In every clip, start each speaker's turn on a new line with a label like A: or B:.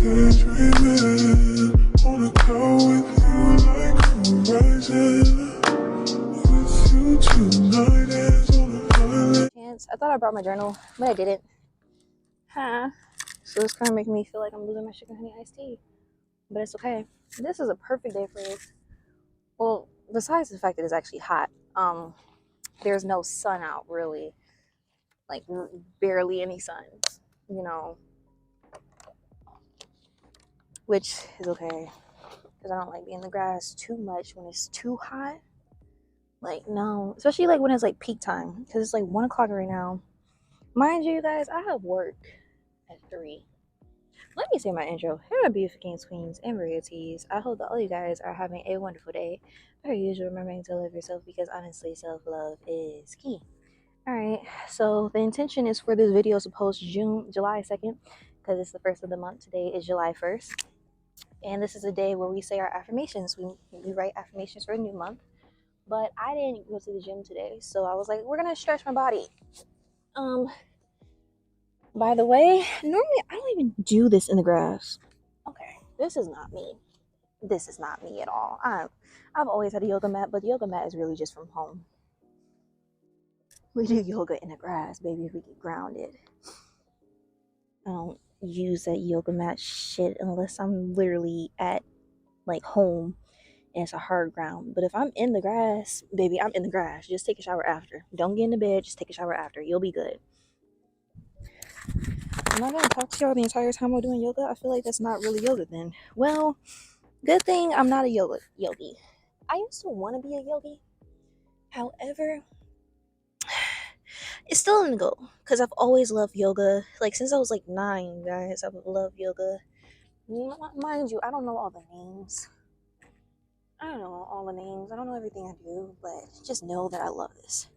A: daydreaming on a cloud with you like horizon. With you tonight is on a island.
B: I thought I brought my journal, but I didn't. So it's kind of making me feel like I'm losing my sugar honey iced tea. But it's okay. This is a perfect day for this. Well, besides the fact that it's actually hot, there's no sun out really. Like barely any sun, you know. Which is okay. Because I don't like being in the grass too much when it's too hot. Like, no. Especially like when it's like peak time. Because it's like 1 o'clock right now. Mind you guys, I have work at 3. Let me say my intro. Hello, beautiful kings, queens, and varieties. I hope that all you guys are having a wonderful day. Per usual, remembering to love yourself because honestly, self-love is key. Alright, so the intention is for this video to post July 2nd because it's the first of the month. Today is July 1st. And this is a day where we say our affirmations. We write affirmations for a new month. But I didn't go to the gym today, so I was like, we're going to stretch my body. By the way, normally I don't even do this in the grass. Okay, this is not me. This is not me at all. I've always had a yoga mat, but the yoga mat is really just from home. We do yoga in the grass, baby, if we get grounded. I don't use that yoga mat shit unless I'm literally at like home and it's a hard ground. But if I'm in the grass, baby, I'm in the grass. Just take a shower after. Don't get in the bed, just take a shower after. You'll be good. Am I gonna talk to y'all the entire time while doing yoga? I feel like that's not really yoga then. Well, good thing I'm not a yogi. I used to want to be a yogi. However, it's still in the goal because I've always loved yoga. Like since I was like 9, guys, I've loved yoga. Mind you, I don't know all the names. I don't know everything I do, but just know that I love this.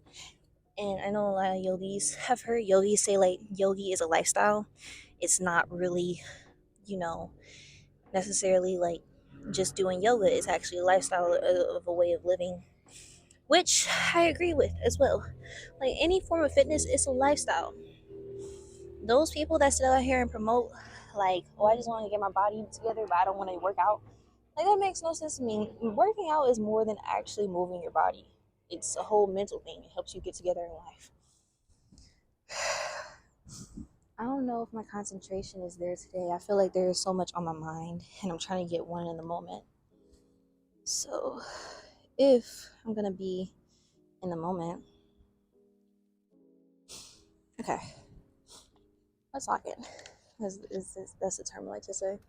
B: And I know a lot of yogis have heard yogis say like yogi is a lifestyle. It's not really, necessarily like just doing yoga. It's actually a lifestyle of a way of living, which I agree with as well. Like any form of fitness, it's a lifestyle. Those people that sit out here and promote like, oh, I just want to get my body together, but I don't want to work out. Like that makes no sense to me. Working out is more than actually moving your body. It's a whole mental thing. It helps you get together in life. I don't know if my concentration is there today. I feel like there is so much on my mind and I'm trying to get one in the moment. So if I'm going to be in the moment. Okay. Let's lock it. That's the term I like to say.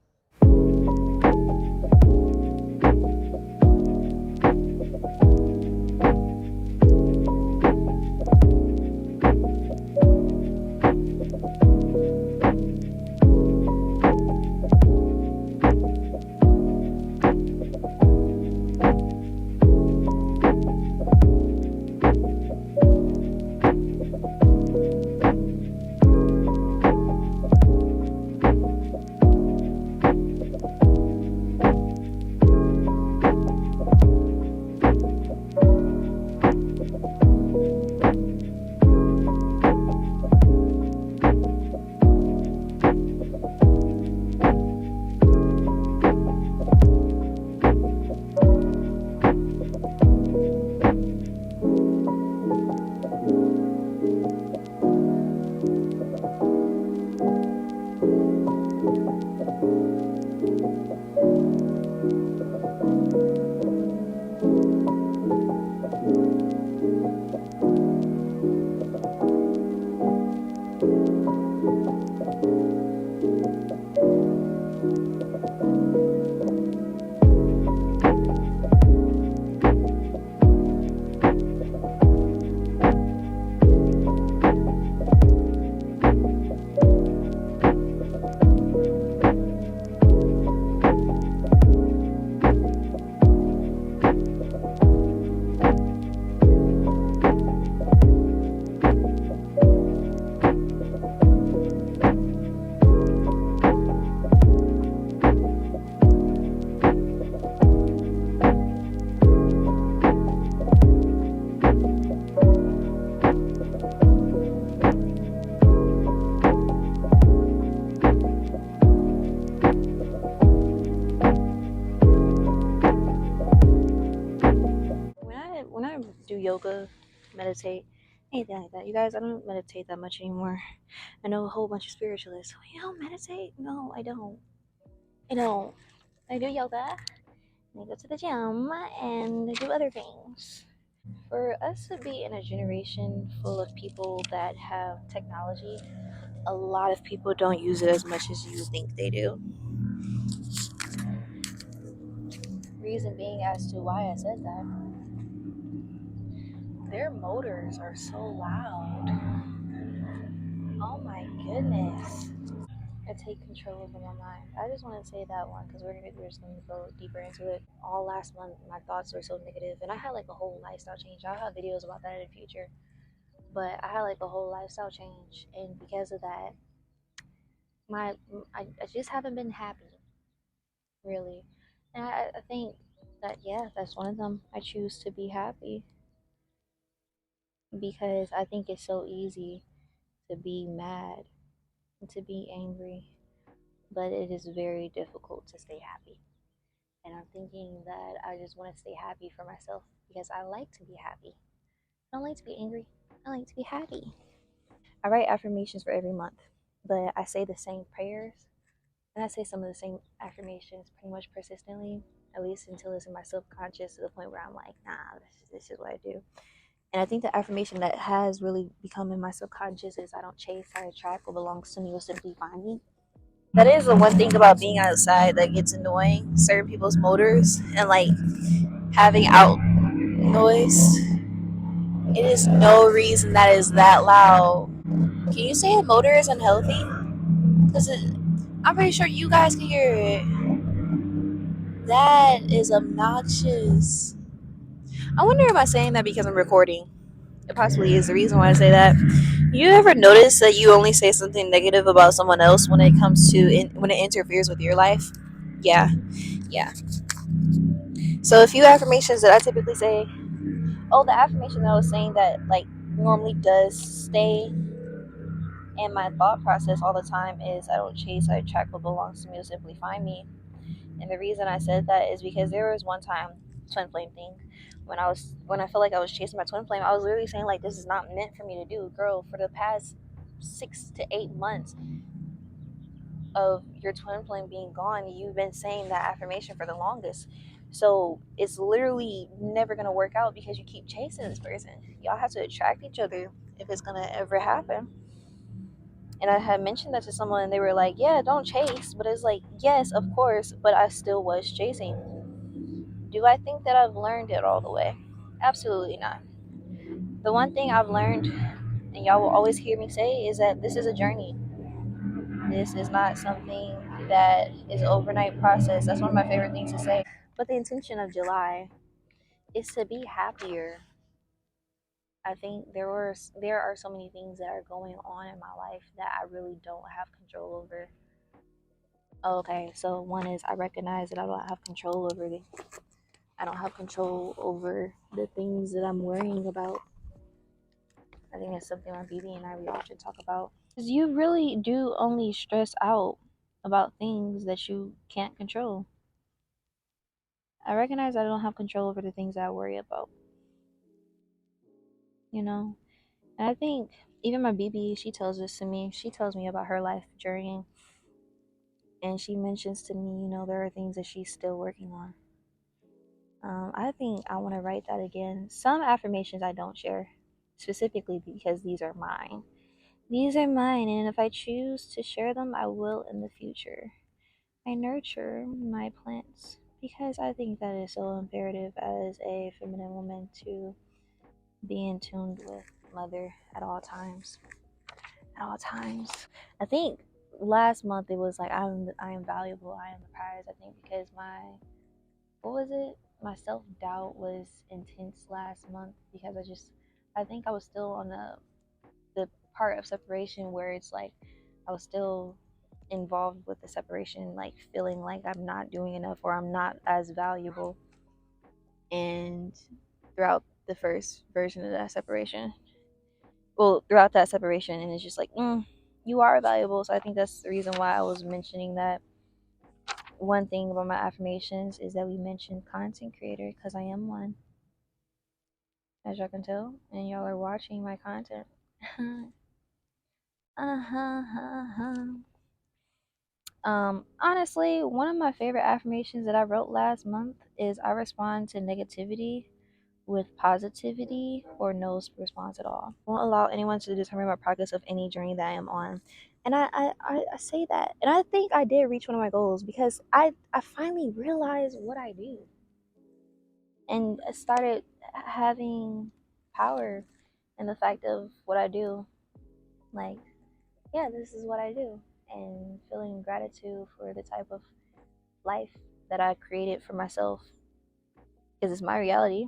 B: yoga, meditate, anything like that. You guys, I don't meditate that much anymore. I know a whole bunch of spiritualists. Oh, you don't meditate? No, I don't. I don't. I do yoga. I go to the gym and do other things. For us to be in a generation full of people that have technology, a lot of people don't use it as much as you think they do. Reason being as to why I said that, their motors are so loud. Oh my goodness. I take control over my mind. I just want to say that one because we're just going to go deeper into it. All last month, my thoughts were so negative, and I had like a whole lifestyle change. I'll have videos about that in the future, but I had like a whole lifestyle change, and because of that, my I just haven't been happy, really. And I think that, yeah, that's one of them. I choose to be happy because I think it's so easy to be mad and to be angry, but it is very difficult to stay happy. And I'm thinking that I just want to stay happy for myself because I like to be happy. I don't like to be angry. I like to be happy. I write affirmations for every month, but I say the same prayers and I say some of the same affirmations pretty much persistently, at least until it's in my subconscious to the point where I'm like, nah, this is what I do. And I think the affirmation that has really become in my subconscious is I don't chase, I attract. What belongs to me will simply find me. That is the one thing about being outside that gets annoying. Certain people's motors and like having out noise. It is no reason that is that loud. Can you say a motor is unhealthy? Because I'm pretty sure you guys can hear it. That is obnoxious. I wonder if I'm saying that because I'm recording. It possibly is the reason why I say that. You ever notice that you only say something negative about someone else when it comes to when it interferes with your life? Yeah, yeah. So a few affirmations that I typically say. Oh, the affirmation that I was saying that like normally does stay in my thought process all the time is I don't chase, I attract what belongs to me will simply find me. And the reason I said that is because there was one time, twin flame thing, when I felt like I was chasing my twin flame, I was literally saying like this is not meant for me to do. Girl, for the past 6 to 8 months of your twin flame being gone, you've been saying that affirmation for the longest. So it's literally never gonna work out because you keep chasing this person. Y'all have to attract each other if it's gonna ever happen. And I had mentioned that to someone and they were like, yeah, don't chase. But it's like, yes, of course, but I still was chasing. Do I think that I've learned it all the way? Absolutely not. The one thing I've learned, and y'all will always hear me say, is that this is a journey. This is not something that is an overnight process. That's one of my favorite things to say. But the intention of July is to be happier. I think there are so many things that are going on in my life that I really don't have control over. Okay, so one is I recognize that I don't have control over I don't have control over the things that I'm worrying about. I think it's something my BB and we often talk about. Because you really do only stress out about things that you can't control. I recognize I don't have control over the things I worry about, you know? And I think even my BB, she tells this to me. She tells me about her life journey. And she mentions to me, there are things that she's still working on. I think I want to write that again. Some affirmations I don't share, specifically because these are mine. These are mine, and if I choose to share them, I will in the future. I nurture my plants because I think that is so imperative as a feminine woman to be in tune with mother at all times. At all times. I think last month it was like I am valuable, I am the prize. I think because what was it? My self doubt was intense last month because I think I was still on the part of separation where it's like I was still involved with the separation, like feeling like I'm not doing enough or I'm not as valuable. And throughout the first version of that separation, throughout that separation, and it's just like, you are valuable. So I think that's the reason why I was mentioning that. One thing about my affirmations is that we mentioned content creator because I am one. as y'all can tell, and y'all are watching my content. Honestly, one of my favorite affirmations that I wrote last month is I respond to negativity with positivity or no response at all. I won't allow anyone to determine my progress of any journey that I am on. And I say that. And I think I did reach one of my goals because I finally realized what I do. And I started having power in the fact of what I do. Like, yeah, this is what I do. And feeling gratitude for the type of life that I created for myself. Because it's my reality.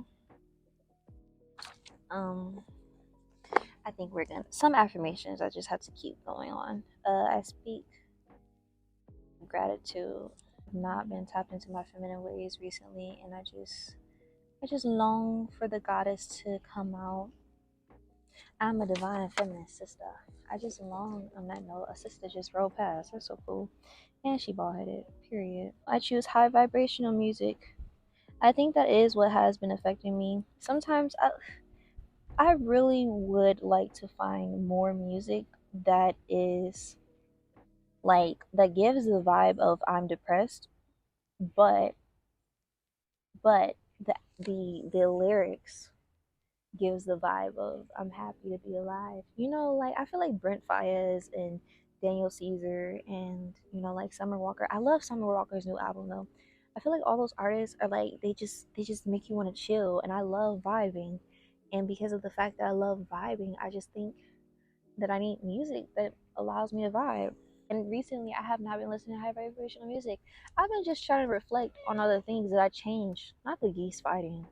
B: I think we're gonna some affirmations I just have to keep going on. I speak gratitude. I've not been tapped into my feminine ways recently, and I just long for the goddess to come out. I'm a divine feminine sister. I just long on that note. A sister just rolled past. That's so cool. And she bald headed. Period. I choose high vibrational music. I think that is what has been affecting me. Sometimes I really would like to find more music that is like that gives the vibe of I'm depressed, but the lyrics gives the vibe of I'm happy to be alive. Like I feel like Brent Faiyaz and Daniel Caesar and like Summer Walker. I love Summer Walker's new album though. I feel like all those artists are like they just make you want to chill, and I love vibing. And because of the fact that I love vibing, I just think that I need music that allows me to vibe. And recently, I have not been listening to high vibrational music. I've been just trying to reflect on other things that I changed, not the geese fighting.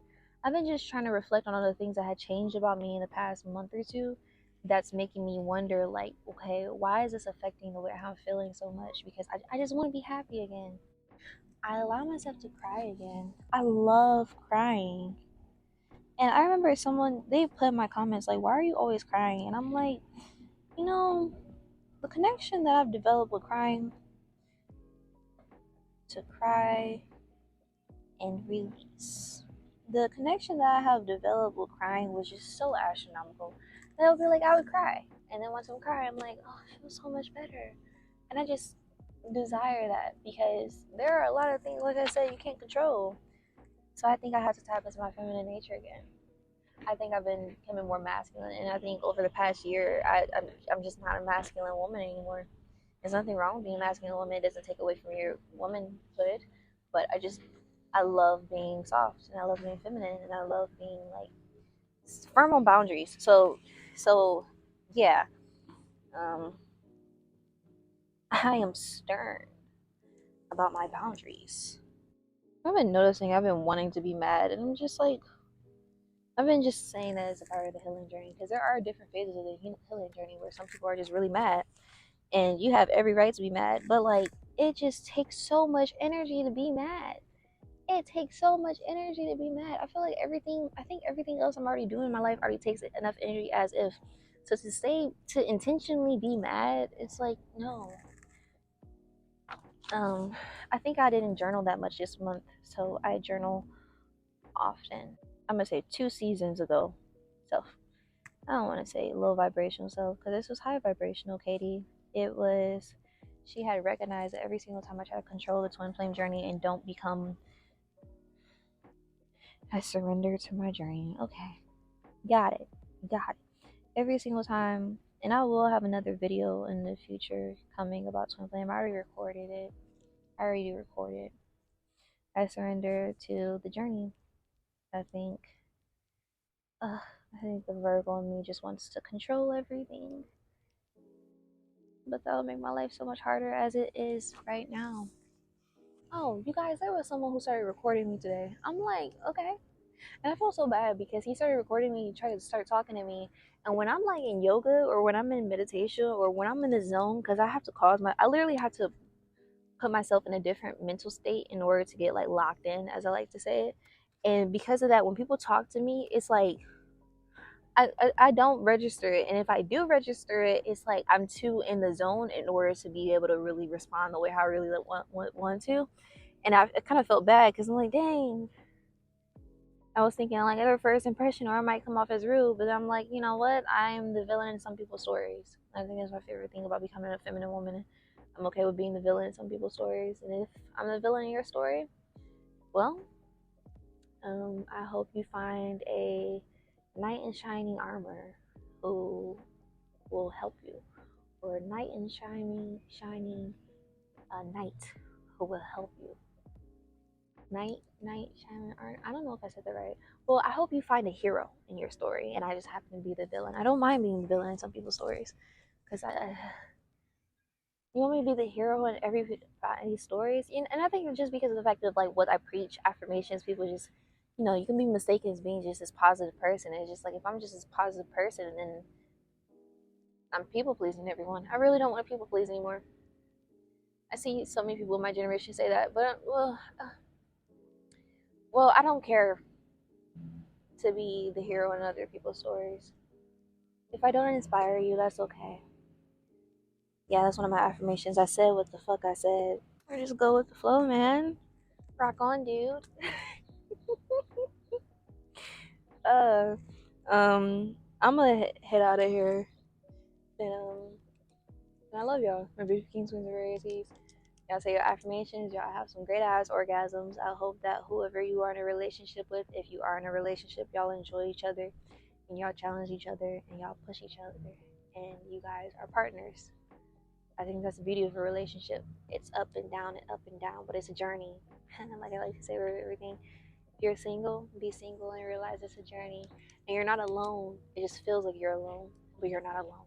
B: I've been just trying to reflect on other things that had changed about me in the past month or two that's making me wonder, like, okay, why is this affecting the way I'm feeling so much? Because I just want to be happy again. I allow myself to cry again. I love crying. And I remember they put in my comments, like, why are you always crying? And I'm like, you know, the connection that I've developed with crying to cry and release. The connection that I have developed with crying was just so astronomical that I would be like, I would cry. And then once I'm crying, I'm like, oh, it feels so much better. And I just desire that because there are a lot of things, like I said, you can't control. So I think I have to tap into my feminine nature again. I think I've been becoming more masculine, and I think over the past year, I'm just not a masculine woman anymore. There's nothing wrong with being a masculine woman. It doesn't take away from your womanhood, but I love being soft, and I love being feminine, and I love being like firm on boundaries. So yeah, um, I am stern about my boundaries. I've been noticing I've been wanting to be mad, and I'm just like, I've been just saying that as a part of the healing journey because there are different phases of the healing journey where some people are just really mad, and you have every right to be mad, but like it just takes so much energy to be mad. It takes so much energy to be mad. I think everything else I'm already doing in my life already takes enough energy as if. So to intentionally be mad, it's like, no. I think I didn't journal that much this month, so I journal often. I'm gonna say 2 seasons ago. So I don't want to say low vibrational self because this was high vibrational, Katie. It was, she had recognized that every single time I try to control the twin flame journey and don't become, I surrender to my journey. Okay, got it. Every single time, and I will have another video in the future coming about twin flame. I already recorded it. I surrender to the journey. I think, I think the Virgo in me just wants to control everything. But that'll make my life so much harder as it is right now. Oh, you guys, there was someone who started recording me today. I'm like, okay. And I feel so bad because he started recording me, tried to start talking to me. And when I'm like in yoga or when I'm in meditation or when I'm in the zone, because I literally have to put myself in a different mental state in order to get like locked in, as I like to say it. And because of that, when people talk to me, it's like, I don't register it, and if I do register it, it's like I'm too in the zone in order to be able to really respond the way how I really want to. And I kind of felt bad because I'm like, dang, I was thinking like at a first impression, or I might come off as rude, but I'm like, you know what? I am the villain in some people's stories. I think that's my favorite thing about becoming a feminine woman. I'm okay with being the villain in some people's stories, and if I'm the villain in your story, well, I hope you find a knight in shining armor who will help you, or a knight in shining knight who will help you. Knight, shining armor. I don't know if I said that right. Well, I hope you find a hero in your story, and I just happen to be the villain. I don't mind being the villain in some people's stories, because you want me to be the hero in everybody's stories, and I think it's just because of the fact of like what I preach, affirmations. People just, you can be mistaken as being just this positive person. It's just like if I'm just this positive person, then I'm people pleasing everyone. I really don't want to people please anymore. I see so many people in my generation say that, but well, I don't care to be the hero in other people's stories. If I don't inspire you, that's okay. Yeah, that's one of my affirmations. I said what the fuck I said. Or just go with the flow, man. Rock on, dude. uh, I'm gonna head out of here. And I love y'all. Remember, Kings, Queens, and Rarities. Y'all say your affirmations. Y'all have some great ass orgasms. I hope that whoever you are in a relationship with, if you are in a relationship, y'all enjoy each other and y'all challenge each other and y'all push each other and you guys are partners. I think that's the beauty of a relationship. It's up and down, but it's a journey. Like I like to say with everything, if you're single, be single and realize it's a journey. And you're not alone. It just feels like you're alone, but you're not alone.